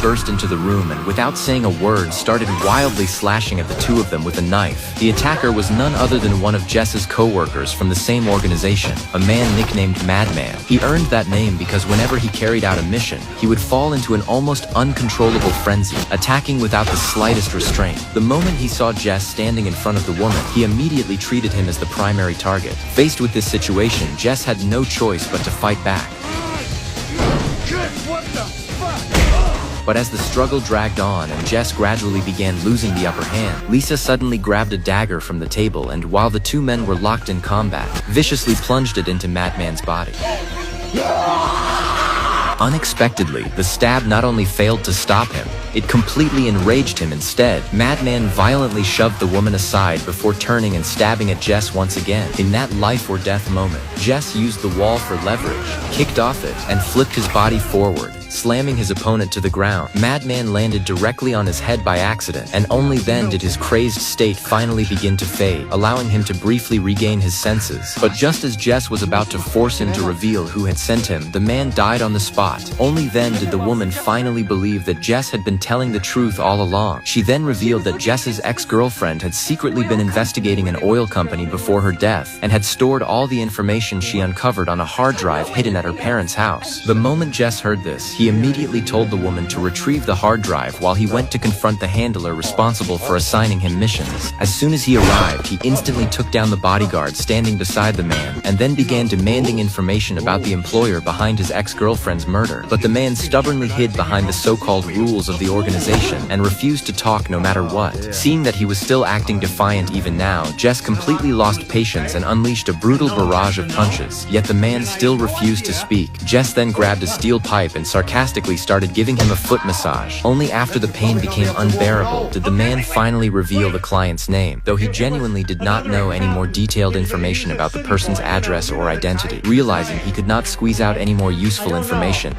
burst into the room and without saying a word started wildly slashing at the two of them with a knife. The attacker was none other than one of Jess's co-workers from the same organization, a man nicknamed Madman. He earned that name because whenever he carried out a mission, he would fall into an almost uncontrollable frenzy, attacking without the slightest restraint. The moment he saw Jess standing in front of the woman, he immediately treated him as the primary target. Faced with this situation, Jess had no choice but to fight back. But as the struggle dragged on and Jess gradually began losing the upper hand, Lisa suddenly grabbed a dagger from the table and, while the two men were locked in combat, viciously plunged it into Madman's body. Unexpectedly, the stab not only failed to stop him, it completely enraged him instead. Madman violently shoved the woman aside before turning and stabbing at Jess once again. In that life or death moment, Jess used the wall for leverage, kicked off it, and flipped his body forward, slamming his opponent to the ground. Madman landed directly on his head by accident, and only then did his crazed state finally begin to fade, allowing him to briefly regain his senses. But just as Jess was about to force him to reveal who had sent him, the man died on the spot. Only then did the woman finally believe that Jess had been telling the truth all along. She then revealed that Jess's ex-girlfriend had secretly been investigating an oil company before her death, and had stored all the information she uncovered on a hard drive hidden at her parents' house. The moment Jess heard this, he immediately told the woman to retrieve the hard drive while he went to confront the handler responsible for assigning him missions. As soon as he arrived, he instantly took down the bodyguard standing beside the man, and then began demanding information about the employer behind his ex-girlfriend's murder. But the man stubbornly hid behind the so-called rules of the organization and refused to talk no matter what. Seeing that he was still acting defiant even now, Jess completely lost patience and unleashed a brutal barrage of punches. Yet the man still refused to speak. Jess then grabbed a steel pipe and sarcastically started giving him a foot massage. Only after the pain became unbearable did the man finally reveal the client's name, though he genuinely did not know any more detailed information about the person's address or identity. Realizing he could not squeeze out any more useful information,